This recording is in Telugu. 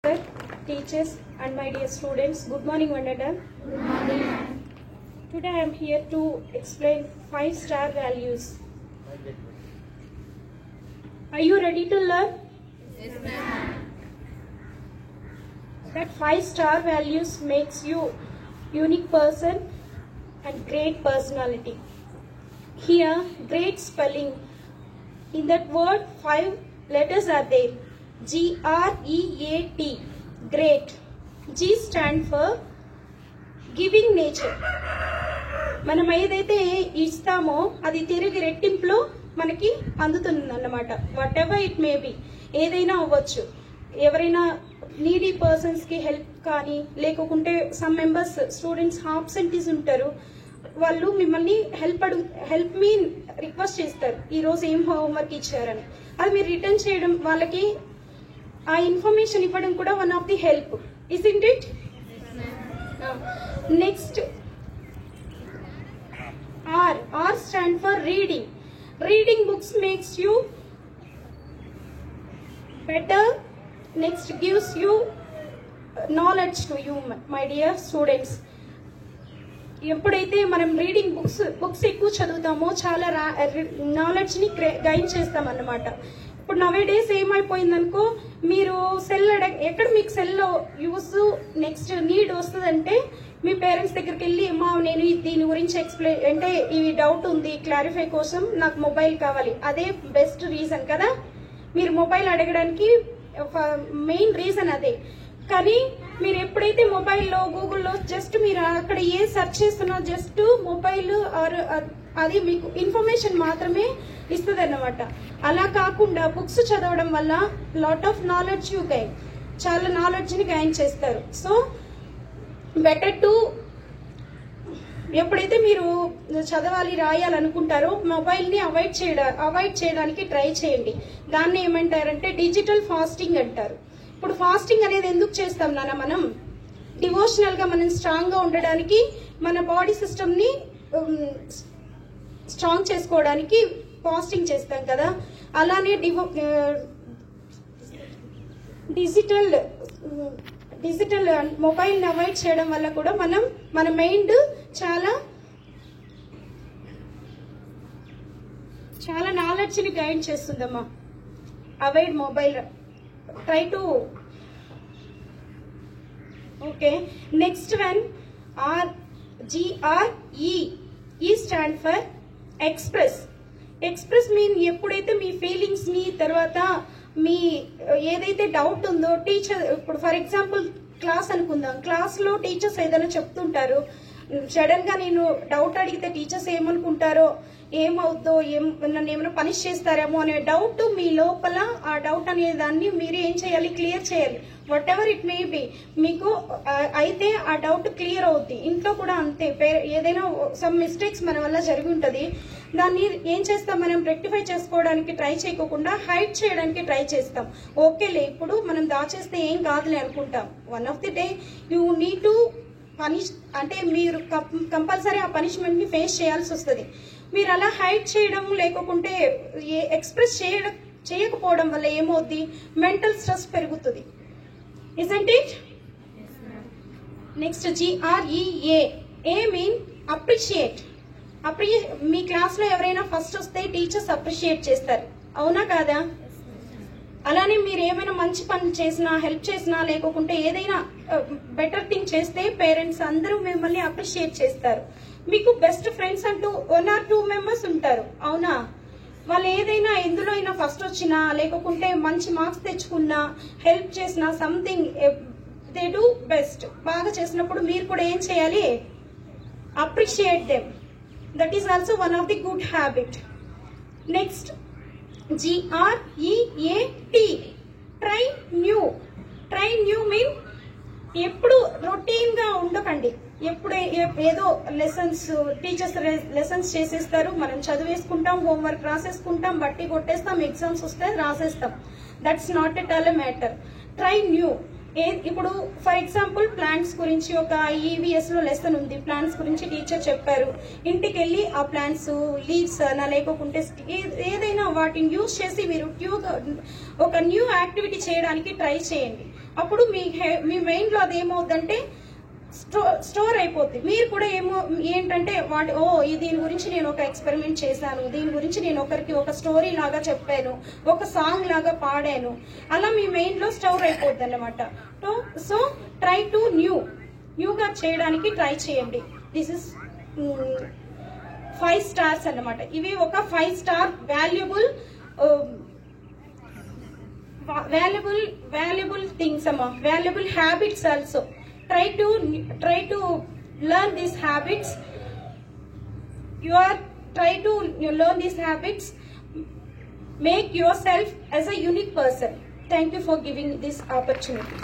Sir, teachers and my dear students, good morning one and all. Good morning. Today I am here to explain 5-star values. Are you ready to learn? Yes, ma'am. That 5-star values makes you unique person and great personality. Here, great spelling. In that word, 5 letters are there. G-R-E-A-T, great. G stand for giving nature. మనం ఏదైతే ఇస్తామో అది తిరిగి రెట్టింపులో మనకి అందుతుంది అన్నమాట. What ever it may be, ఏదైనా అవ్వచ్చు. ఎవరైనా నీడీ పర్సన్స్ కి హెల్ప్ కానీ, లేకుంటే సమ్ మెంబర్స్ స్టూడెంట్స్ ఆబ్సెంటీస్ ఉంటారు, వాళ్ళు మిమ్మల్ని హెల్ప్ మీ రిక్వెస్ట్ చేస్తారు, ఈ రోజు ఏం హోంవర్క్ ఇచ్చారని. అది మీరు రిటర్న్ చేయడం, వాళ్ళకి ఆ ఇన్ఫర్మేషన్ ఇవ్వడం కూడా one of the help. Isn't it? Next R. R stand for reading. Reading books makes you better. Next gives you knowledge to you, my dear students. ఎప్పుడైతే మనం రీడింగ్ బుక్స్ ఎక్కువ చదువుతామో చాలా నాలెడ్జ్ ని గైన్ చేస్తాం అన్నమాట. ఇప్పుడు నవే డేస్ ఏమైపోయిందనుకో, మీరు సెల్ ఎక్కడ మీకు సెల్లో యూజ్ నెక్స్ట్ నీడ్ వస్తుందంటే మీ పేరెంట్స్ దగ్గరికి వెళ్ళి, అమ్మా నేను దీని గురించి ఎక్స్ప్లెయిన్ అంటే ఈ డౌట్ ఉంది, క్లారిఫై కోసం నాకు మొబైల్ కావాలి. అదే బెస్ట్ రీజన్ కదా, మీరు మొబైల్ అడగడానికి మెయిన్ రీజన్ అదే. కానీ మీరు ఎప్పుడైతే మొబైల్లో గూగుల్లో జస్ట్ మీరు అక్కడ ఏ సెర్చ్ చేస్తున్నా జస్ట్ మొబైల్ అది మీకు ఇన్ఫర్మేషన్ మాత్రమే ఇస్తుంది అన్నమాట. అలా కాకుండా బుక్స్ చదవడం వల్ల lot of knowledge you gain, చాలా నాలెడ్జ్ ని గైన్ చేస్తారు. సో బెటర్ టు ఎప్పుడైతే మీరు చదవాలి రాయాలనుకుంటారో మొబైల్ ని అవాయిడ్ చేయడానికి ట్రై చేయండి. దాన్ని ఏమంటారంటే డిజిటల్ ఫాస్టింగ్ అంటారు. ఇప్పుడు ఫాస్టింగ్ అనేది ఎందుకు చేస్తాం నాన్న? మనం డివోషనల్ గా మనం స్ట్రాంగ్ గా ఉండడానికి, మన బాడీ సిస్టమ్ ని స్ట్రాంగ్ చేసుకోవడానికి ఫాస్టింగ్ చేస్తాం కదా. అలానే డిజిటల్ మొబైల్ ని అవాయిడ్ చేయడం వల్ల కూడా మన మైండ్ చాలా నాలెడ్జ్ ని గైన్ చేస్తుందమ్మా. Avoid mobile, try to okay. Next one, R-G-R-E. E stand for express. Express mean ఎప్పుడైతే మీ ఫీలింగ్స్ ని, తర్వాత మీ ఏదైతే డౌట్ ఉందో టీచర్, ఇప్పుడు ఫర్ ఎగ్జాంపుల్ క్లాస్ అనుకుందాం, క్లాస్ లో టీచర్స్ ఏదైనా చెప్తుంటారు, సడన్ గా నేను డౌట్ అడిగితే టీచర్స్ ఏమనుకుంటారో, ఏమవుద్దో, నన్ను ఏమైనా పనిష్ చేస్తారేమో అనే డౌట్ మీ లోపల, ఆ డౌట్ అనే దాన్ని మీరు ఏం చేయాలి? క్లియర్ చేయాలి. What ever it may be, మీకు అయితే ఆ డౌట్ క్లియర్ అవుద్ది. ఇంట్లో కూడా అంతే, ఏదైనా సమ్ మిస్టేక్స్ మన వల్ల జరిగి ఉంటది, దాన్ని ఏం చేస్తాం మనం? రెక్టిఫై చేసుకోవడానికి ట్రై చేయకుండా హైడ్ చేయడానికి ట్రై చేస్తాం. ఓకేలే ఇప్పుడు మనం దాచేస్తే ఏం కాదులే అనుకుంటాం. One of the day you need to punish, అంటే మీరు కంపల్సరీ ఆ పనిష్మెంట్ ని ఫేస్ చేయాల్సి వస్తుంది. మీరు అలా హైడ్ చేయడం లేకుంటే ఎక్స్ప్రెస్ చేయకపోవడం వల్ల ఏమవుద్ది? మెంటల్ స్ట్రెస్ పెరుగుతుంది. Isn't it? Next G-R-E-A. A mean appreciate. Me class లో ఎవరైనా ఫస్ట్ వస్తే టీచర్స్ అప్రిషియేట్ చేస్తారు, అవునా కాదా? అలానే మీరు ఏమైనా మంచి పని చేసినా, హెల్ప్ చేసినా, లేకుంటే ఏదైనా బెటర్ థింగ్ చేస్తే పేరెంట్స్ అందరూ మిమ్మల్ని అప్రిషియేట్ చేస్తారు. మీకు బెస్ట్ ఫ్రెండ్స్ అంటూ 1 or 2 మెంబర్స్ ఉంటారు, అవునా? వాళ్ళు ఏదైనా ఎందులో అయినా ఫస్ట్ వచ్చినా, లేకుంటే మంచి మార్క్స్ తెచ్చుకున్నా, హెల్ప్ చేసినా, సంథింగ్ దే డూ బెస్ట్, బాగా చేసినప్పుడు మీరు కూడా ఏం చేయాలి? Appreciate them. That is also one of the good habit. Next G-R-E-A-T. Try new. Try new mean ఎప్పుడు రొటీన్ గా ఉండకండి. ఎప్పుడు ఏదో లెసన్స్, టీచర్స్ లెసన్స్ చేసేస్తారు, మనం చదివేసుకుంటాం, హోంవర్క్ రాసేసుకుంటాం, బట్టి కొట్టేస్తాం, ఎగ్జామ్స్ వస్తే రాసేస్తాం. That's not at all a matter. Try new. ఇప్పుడు ఫర్ ఎగ్జాంపుల్ ప్లాంట్స్ గురించి ఒక ఈవీఎస్ లో లెసన్ ఉంది, ప్లాంట్స్ గురించి టీచర్ చెప్పారు. ఇంటికి వెళ్ళి ఆ ప్లాంట్స్ లీవ్స్ అలా లేకుంటే ఏదైనా వాటిని యూజ్ చేసి మీరు ఒక న్యూ యాక్టివిటీ చేయడానికి ట్రై చేయండి. అప్పుడు మీ మైండ్ లో అది ఏమవుతుందంటే స్టోర్ అయిపోద్ది. మీరు కూడా ఏంటంటే దీని గురించి నేను ఒక ఎక్స్పెరిమెంట్ చేశాను, దీని గురించి నేను ఒకరికి ఒక స్టోరీ లాగా చెప్పాను, ఒక సాంగ్ లాగా పాడాను, అలా మీ మైండ్ లో స్టోర్ అయిపోద్ది అన్నమాట. సో ట్రై టు న్యూగా చేయడానికి ట్రై చేయండి. దిస్ ఇస్ 5 స్టార్స్ అన్నమాట. ఇవి ఒక 5 star valuable things amma, valuable habits also. Try to learn these habits. Learn these habits. Make yourself as a unique person. Thank you for giving this opportunity.